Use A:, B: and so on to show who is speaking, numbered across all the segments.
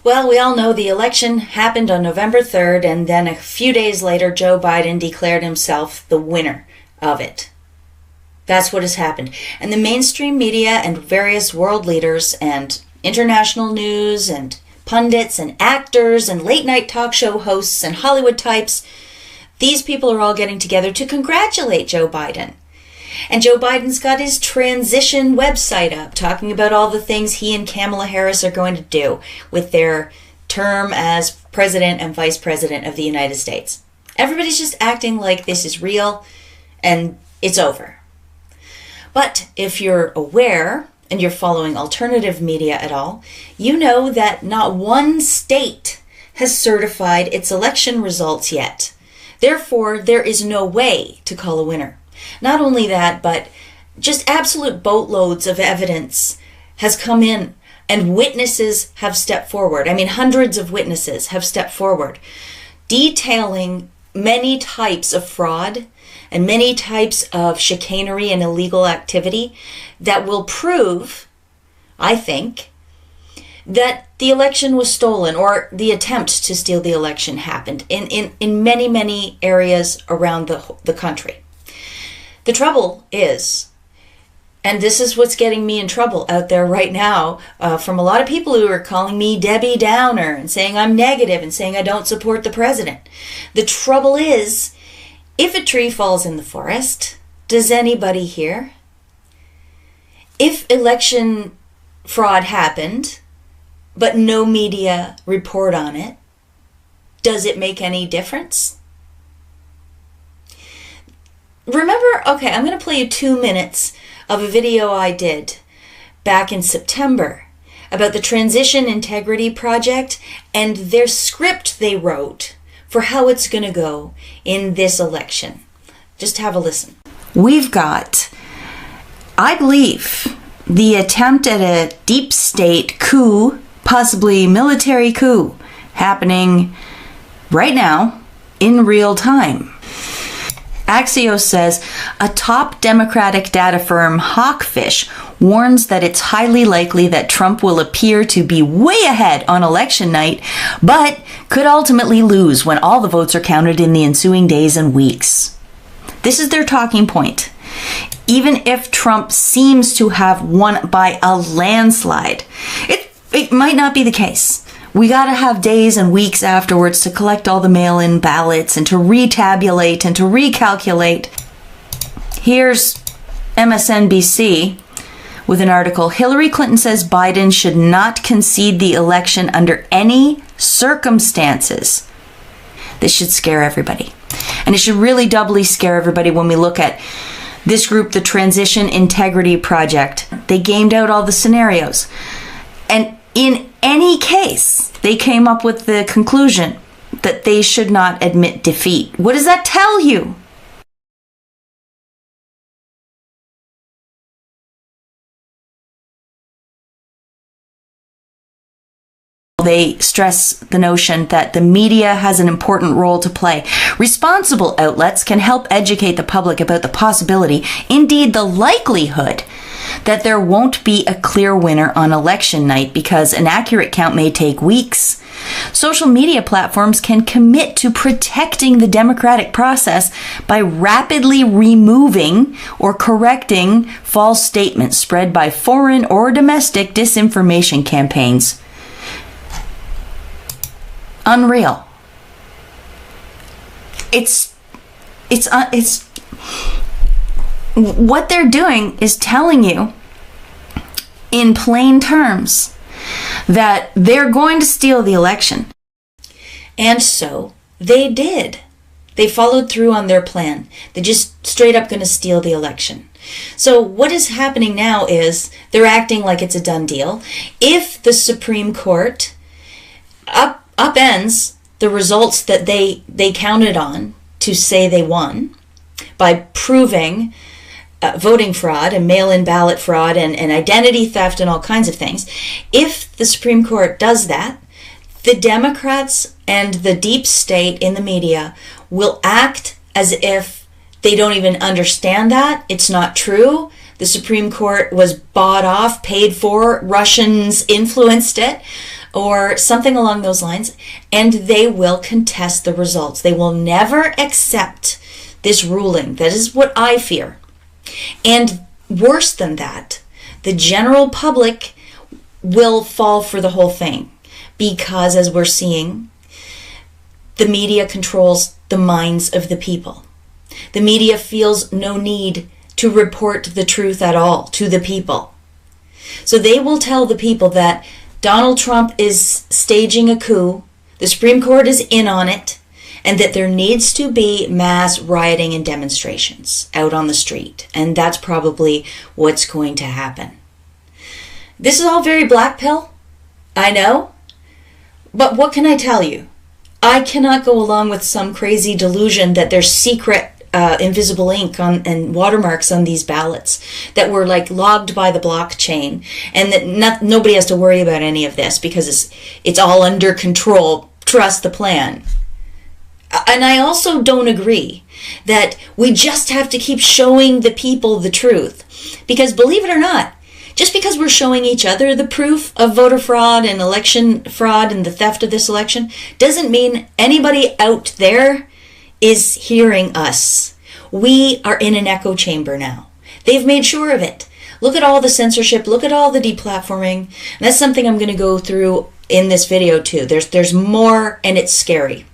A: Well, we all know the election happened on November 3rd, and then a few days later, Joe Biden declared himself the winner of it. That's what has happened. And the mainstream media and various world leaders and international news and pundits and actors and late-night talk show hosts and Hollywood types, these people are all getting together to congratulate Joe Biden. And Joe Biden's got his transition website up, talking about all the things he and Kamala Harris are going to do with their term as president and vice president of the United States. Everybody's just acting like this is real and it's over. But if you're aware and you're following alternative media at all, you know that not one state has certified its election results yet. Therefore, there is no way to call a winner. Not only that, but just absolute boatloads of evidence has come in and witnesses have stepped forward. I mean, hundreds of witnesses have stepped forward detailing many types of fraud and many types of chicanery and illegal activity that will prove, I think, that the election was stolen or the attempt to steal the election happened in many, many areas around the country. The trouble is, and this is what's getting me in trouble out there right now from a lot of people who are calling me Debbie Downer and saying I'm negative and saying I don't support the president. The trouble is, if a tree falls in the forest, does anybody hear? If election fraud happened, but no media report on it, does it make any difference? Remember, okay, I'm going to play you 2 minutes of a video I did back in September about the Transition Integrity Project and their script they wrote for how it's going to go in this election. Just have a listen. We've got, I believe, the attempt at a deep state coup, possibly military coup, happening right now in real time. Axios says a top Democratic data firm, Hawkfish, warns that it's highly likely that Trump will appear to be way ahead on election night, but could ultimately lose when all the votes are counted in the ensuing days and weeks. This is their talking point. Even if Trump seems to have won by a landslide, it might not be the case. We got to have days and weeks afterwards to collect all the mail-in ballots and to retabulate and to recalculate. Here's MSNBC with an article. Hillary Clinton says Biden should not concede the election under any circumstances. This should scare everybody. And it should really doubly scare everybody when we look at this group, the Transition Integrity Project. They gamed out all the scenarios. And in any case, they came up with the conclusion that they should not admit defeat. What does that tell you? They stress the notion that the media has an important role to play. Responsible outlets can help educate the public about the possibility, indeed the likelihood, that there won't be a clear winner on election night because an accurate count may take weeks. Social media platforms can commit to protecting the democratic process by rapidly removing or correcting false statements spread by foreign or domestic disinformation campaigns. Unreal. It's what they're doing is telling you in plain terms that they're going to steal the election. And so they did. They followed through on their plan. They're just straight up going to steal the election. So what is happening now is they're acting like it's a done deal. If the Supreme Court upends the results that they counted on to say they won by proving voting fraud and mail-in ballot fraud and identity theft and all kinds of things, if the Supreme Court does that, the Democrats and the deep state in the media will act as if they don't even understand that. It's not true. The Supreme Court was bought off, paid for, Russians influenced it. or something along those lines, and they will contest the results. They will never accept this ruling. That is what I fear. And worse than that, the general public will fall for the whole thing because, as we're seeing, the media controls the minds of the people. The media feels no need to report the truth at all to the people. So they will tell the people that Donald Trump is staging a coup, the Supreme Court is in on it, and that there needs to be mass rioting and demonstrations out on the street. And that's probably what's going to happen. This is all very black pill, I know, but what can I tell you? I cannot go along with some crazy delusion that there's secret invisible ink and watermarks on these ballots that were like logged by the blockchain, and that nobody has to worry about any of this because it's all under control. Trust the plan. And I also don't agree that we just have to keep showing the people the truth, because believe it or not, just because we're showing each other the proof of voter fraud and election fraud and the theft of this election doesn't mean anybody out there is hearing us. We are in an echo chamber now. They've made sure of it. Look at all the censorship. Look at all the deplatforming. And that's something I'm going to go through in this video too. There's more, and it's scary.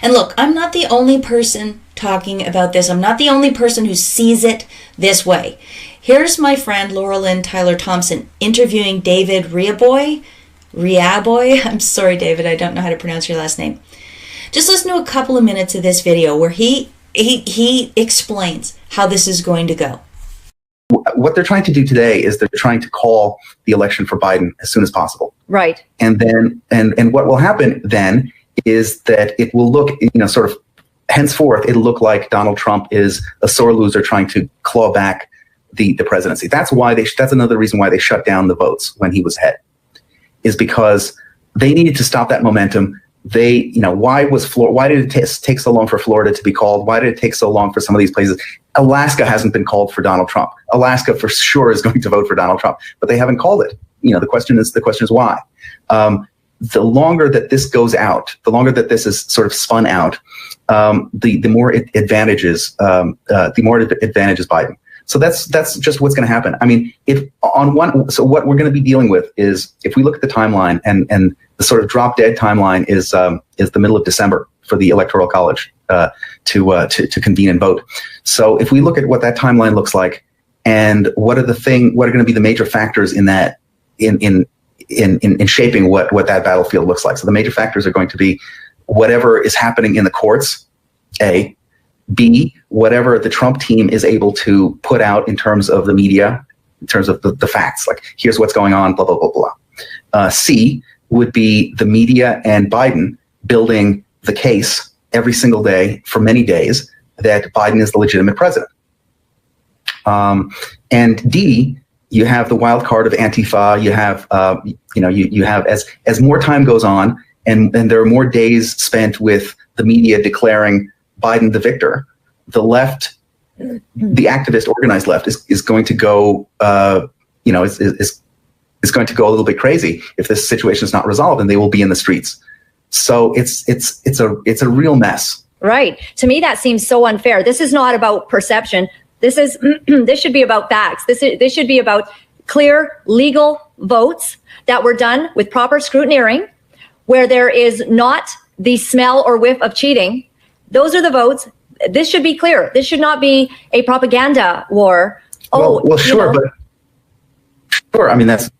A: And look, I'm not the only person talking about this. I'm not the only person who sees it this way. Here's my friend Laura Lynn Tyler Thompson interviewing David Riaboy. I'm sorry, David, I don't know how to pronounce your last name. Just listen to a couple of minutes of this video where he explains how this is going to go.
B: What they're trying to do today is they're trying to call the election for Biden as soon as possible.
C: Right.
B: And then, and what will happen then is that it will look, sort of henceforth, it'll look like Donald Trump is a sore loser trying to claw back the presidency. That's another reason why they shut down the votes when he was ahead, is because they needed to stop that momentum. Why did it take so long for Florida to be called? Why did it take so long for some of these places? Alaska hasn't been called for Donald Trump. Alaska for sure is going to vote for Donald Trump, but they haven't called it. The question is why. The longer that this goes out, the longer that this is sort of spun out, the more it advantages Biden. So that's just what's going to happen. I mean, so what we're going to be dealing with is, if we look at the timeline, and the sort of drop dead timeline is the middle of December for the Electoral College to convene and vote. So if we look at what that timeline looks like, and what are going to be the major factors in that in shaping what that battlefield looks like. So the major factors are going to be whatever is happening in the courts, A. B, whatever the Trump team is able to put out in terms of the media, in terms of the facts, like here's what's going on, blah, blah, blah, blah. C would be the media and Biden building the case every single day for many days that Biden is the legitimate president. And D, you have the wild card of Antifa. You have, you have as more time goes on, and there are more days spent with the media declaring Biden the victor, the left, the activist organized left is going to go, is going to go a little bit crazy if this situation is not resolved, and they will be in the streets. So it's a real mess.
C: Right. To me, that seems so unfair. This is not about perception. This should be about facts. This should be about clear legal votes that were done with proper scrutineering, where there is not the smell or whiff of cheating. Those are the votes. This should be clear. This should not be a propaganda war.
B: Well, sure, but sure. I mean, that's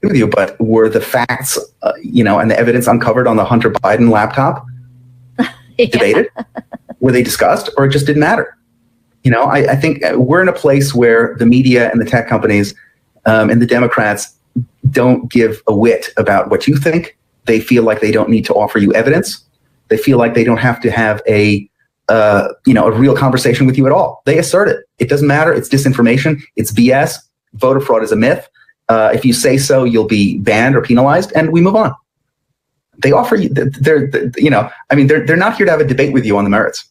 B: with you. But were the facts, and the evidence uncovered on the Hunter Biden laptop debated? Were they discussed, or it just didn't matter? I think we're in a place where the media and the tech companies and the Democrats don't give a whit about what you think. They feel like they don't need to offer you evidence. They feel like they don't have to have a real conversation with you at all. They assert it. It doesn't matter. It's disinformation. It's BS. Voter fraud is a myth. If you say so, you'll be banned or penalized, and we move on. They offer you. They're not here to have a debate with you on the merits.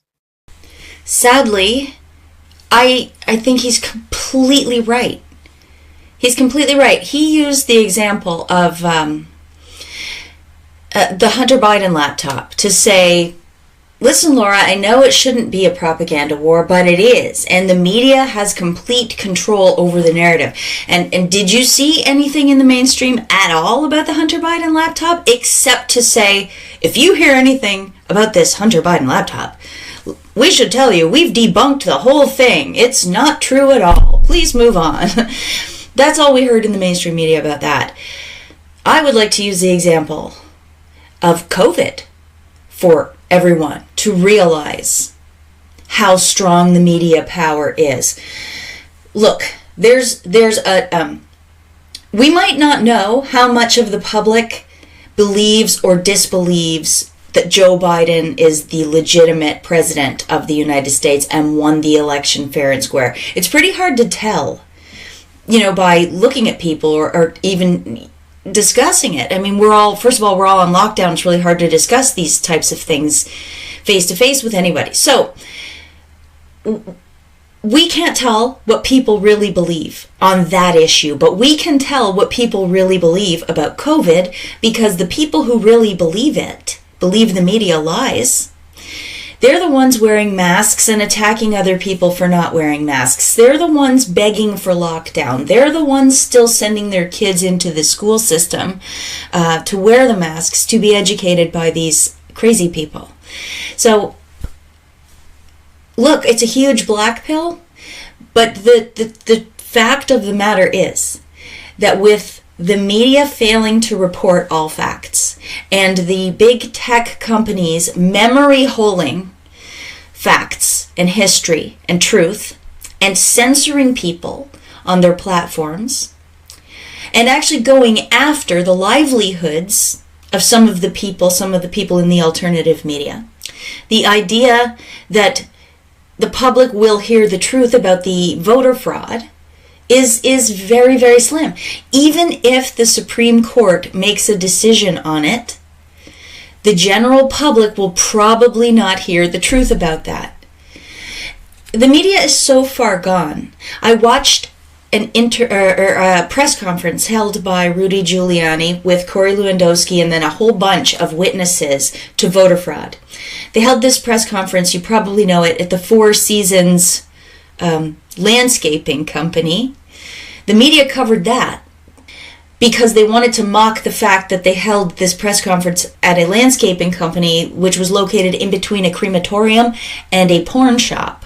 A: Sadly, I think he's completely right. He's completely right. He used the example of the Hunter Biden laptop to say, listen, Laura, I know it shouldn't be a propaganda war, but it is. And the media has complete control over the narrative. And did you see anything in the mainstream at all about the Hunter Biden laptop? Except to say, if you hear anything about this Hunter Biden laptop, we should tell you, we've debunked the whole thing. It's not true at all. Please move on. That's all we heard in the mainstream media about that. I would like to use the example of COVID for everyone to realize how strong the media power is. Look, there's a we might not know how much of the public believes or disbelieves that Joe Biden is the legitimate president of the United States and won the election fair and square. It's pretty hard to tell, by looking at people or even discussing it. I mean, first of all, we're all on lockdown. It's really hard to discuss these types of things face to face with anybody. So we can't tell what people really believe on that issue, but we can tell what people really believe about COVID, because the people who really believe the media lies. They're the ones wearing masks and attacking other people for not wearing masks. They're the ones begging for lockdown. They're the ones still sending their kids into the school system to wear the masks, to be educated by these crazy people. So, look, it's a huge black pill, but the fact of the matter is that with the media failing to report all facts, and the big tech companies memory-holing facts and history and truth, and censoring people on their platforms, and actually going after the livelihoods of some of the people in the alternative media. The idea that the public will hear the truth about the voter fraud is very, very slim. Even if the Supreme Court makes a decision on it, the general public will probably not hear the truth about that. The media is so far gone. I watched a press conference held by Rudy Giuliani with Corey Lewandowski and then a whole bunch of witnesses to voter fraud. They held this press conference, you probably know it, at the Four Seasons landscaping company. The media covered that because they wanted to mock the fact that they held this press conference at a landscaping company which was located in between a crematorium and a porn shop.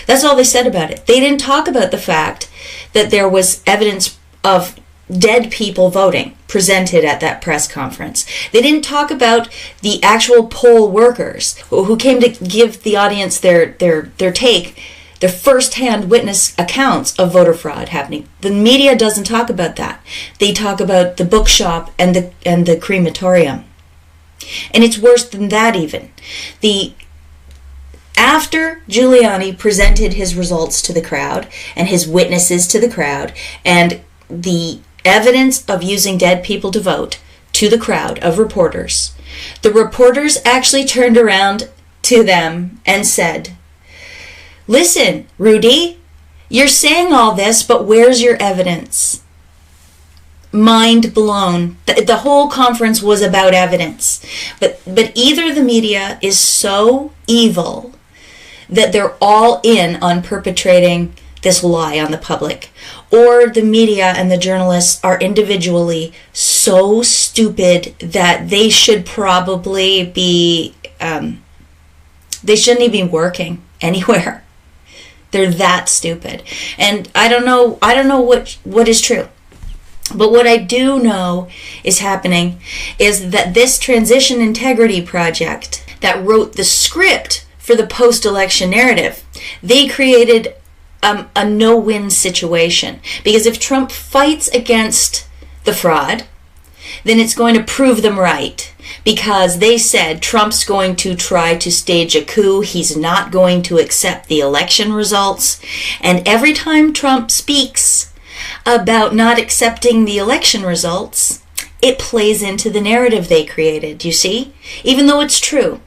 A: That's all they said about it. They didn't talk about the fact that there was evidence of dead people voting presented at that press conference. They didn't talk about the actual poll workers who came to give the audience their take, their first-hand witness accounts of voter fraud happening. The media doesn't talk about that. They talk about the bookshop and the crematorium. And it's worse than that even. After Giuliani presented his results to the crowd and his witnesses to the crowd and the evidence of using dead people to vote to the crowd of reporters, the reporters actually turned around to them and said, "Listen, Rudy, you're saying all this, but where's your evidence?" Mind blown. The whole conference was about evidence. But either the media is so evil that they're all in on perpetrating this lie on the public, or the media and the journalists are individually so stupid that they should probably be, they shouldn't even be working anywhere. They're that stupid. And I don't know what is true. But what I do know is happening is that this Transition Integrity Project that wrote the script for the post-election narrative, they created a no-win situation. Because if Trump fights against the fraud, then it's going to prove them right. Because they said Trump's going to try to stage a coup. He's not going to accept the election results. And every time Trump speaks about not accepting the election results, it plays into the narrative they created, you see? Even though it's true.